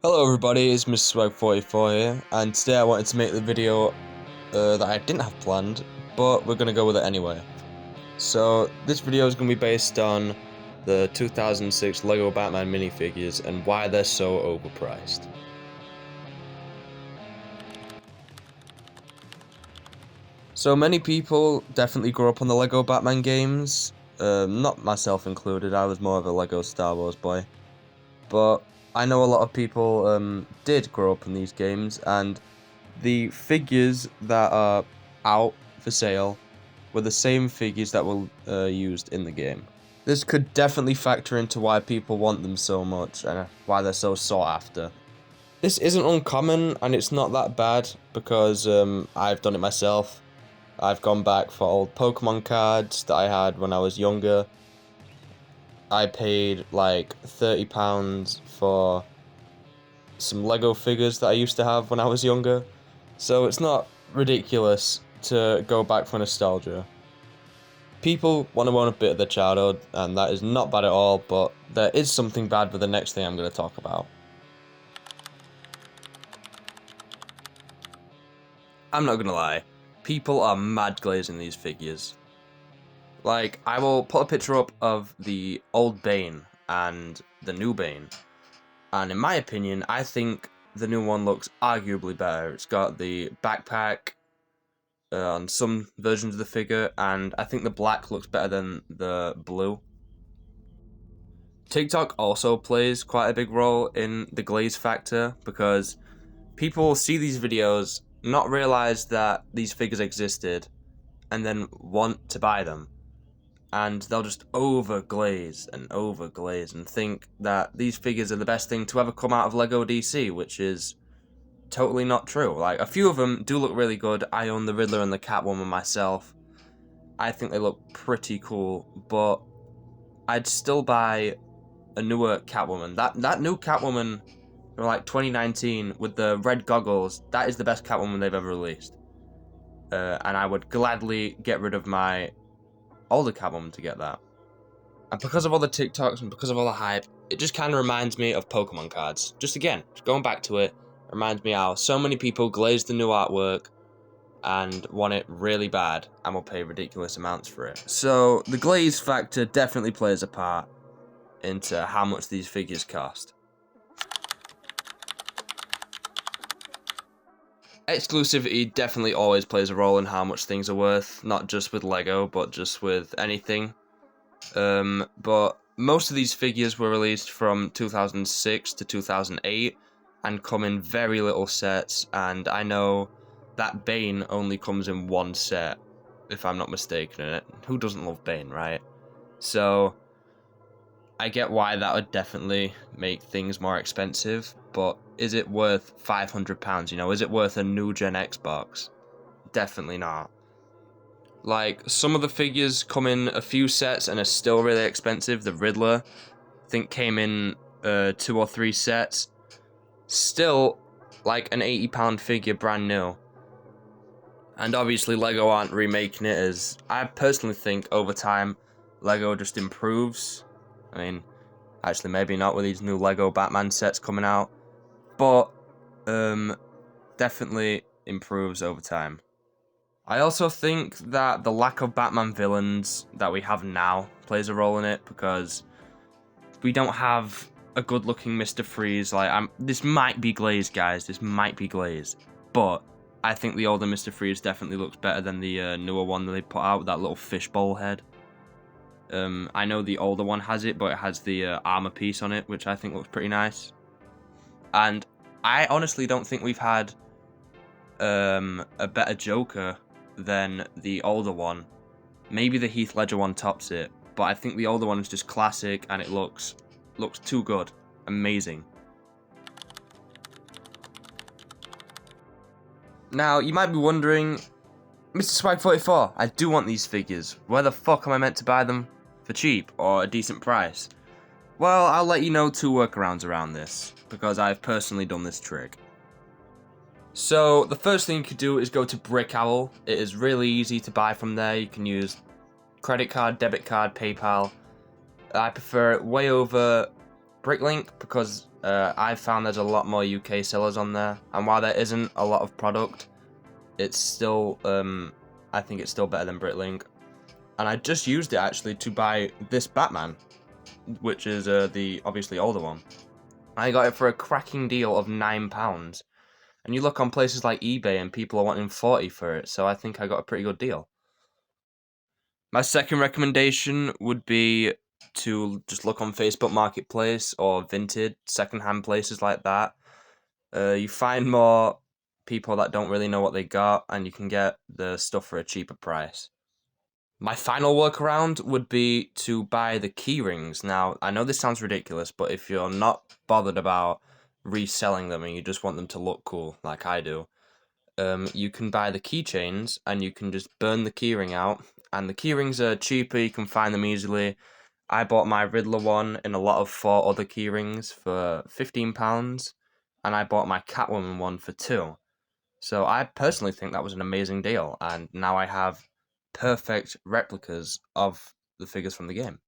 Hello everybody, it's Mr. Swag44 here, and today I wanted to make the video that I didn't have planned, but we're going to go with it anyway. So, this video is going to be based on the 2006 LEGO Batman minifigures and why they're so overpriced. So many people definitely grew up on the LEGO Batman games, not myself included. I was more of a LEGO Star Wars boy, but I know a lot of people did grow up in these games, and the figures that are out for sale were the same figures that were used in the game. This could definitely factor into why people want them so much and why they're so sought after. This isn't uncommon, and it's not that bad because I've done it myself. I've gone back for old Pokemon cards that I had when I was younger. I paid like £30 for some Lego figures that I used to have when I was younger. So it's not ridiculous to go back for nostalgia. People want to own a bit of their childhood, and that is not bad at all, but there is something bad with the next thing I'm going to talk about. I'm not going to lie, people are mad glazing these figures. Like, I will put a picture up of the old Bane and the new Bane, and in my opinion, I think the new one looks arguably better. It's got the backpack on some versions of the figure, and I think the black looks better than the blue. TikTok also plays quite a big role in the glaze factor because people see these videos, not realize that these figures existed, and then want to buy them. And they'll just overglaze and think that these figures are the best thing to ever come out of LEGO DC, which is totally not true. Like, a few of them do look really good. I own the Riddler and the Catwoman myself. I think they look pretty cool, but I'd still buy a newer Catwoman. That new Catwoman from like 2019 with the red goggles, that is the best Catwoman they've ever released. And I would gladly get rid of my older Catwoman to get that. And because of all the TikToks and because of all the hype, it just kind of reminds me of Pokemon cards. Just going back to it, reminds me how so many people glaze the new artwork and want it really bad and will pay ridiculous amounts for it. So the glaze factor definitely plays a part into how much these figures cost. Exclusivity definitely always plays a role in how much things are worth, not just with LEGO, but just with anything. But most of these figures were released from 2006 to 2008 and come in very little sets, and I know that Bane only comes in one set, if I'm not mistaken in it. Who doesn't love Bane, right? So I get why that would definitely make things more expensive, but is it worth £500, you know? Is it worth a new gen Xbox? Definitely not. Like, some of the figures come in a few sets and are still really expensive. The Riddler, I think, came in 2 or 3 sets. Still, like, an £80 figure brand new. And obviously, LEGO aren't remaking it, as I personally think over time, LEGO just improves. I mean, actually, maybe not with these new LEGO Batman sets coming out, but definitely improves over time. I also think that the lack of Batman villains that we have now plays a role in it, because we don't have a good-looking Mr. Freeze. Like, this might be glazed, guys. This might be glazed, but I think the older Mr. Freeze definitely looks better than the newer one that they put out with that little fishbowl head. I know the older one has it, but it has the armor piece on it, which I think looks pretty nice. And I honestly don't think we've had a better Joker than the older one. Maybe the Heath Ledger one tops it, but I think the older one is just classic, and it looks too good. Amazing. Now, you might be wondering, Mr. Swag44, I do want these figures. Where the fuck am I meant to buy them? For cheap or a decent price? Well, I'll let you know 2 workarounds around this, because I've personally done this trick. So, the first thing you could do is go to Brick Owl. It is really easy to buy from there. You can use credit card, debit card, PayPal. I prefer it way over Bricklink because I found there's a lot more UK sellers on there, and while there isn't a lot of product, it's still I think it's still better than Bricklink. And I just used it actually to buy this Batman, which is the obviously older one. I got it for a cracking deal of £9. And you look on places like eBay and people are wanting 40 for it, so I think I got a pretty good deal. My second recommendation would be to just look on Facebook Marketplace or Vinted, secondhand places like that. You find more people that don't really know what they got, and you can get the stuff for a cheaper price. My final workaround would be to buy the key rings. Now, I know this sounds ridiculous, but if you're not bothered about reselling them and you just want them to look cool, like I do, you can buy the keychains and you can just burn the keyring out. And the keyrings are cheaper, you can find them easily. I bought my Riddler one in a lot of 4 other keyrings for £15, and I bought my Catwoman one for 2. So I personally think that was an amazing deal, and now I have perfect replicas of the figures from the game.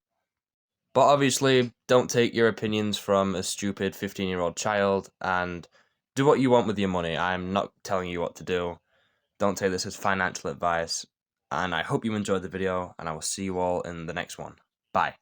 But obviously, don't take your opinions from a stupid 15-year-old child, and do what you want with your money. I'm not telling you what to do. Don't take this as financial advice. And I hope you enjoyed the video, and I will see you all in the next one. Bye.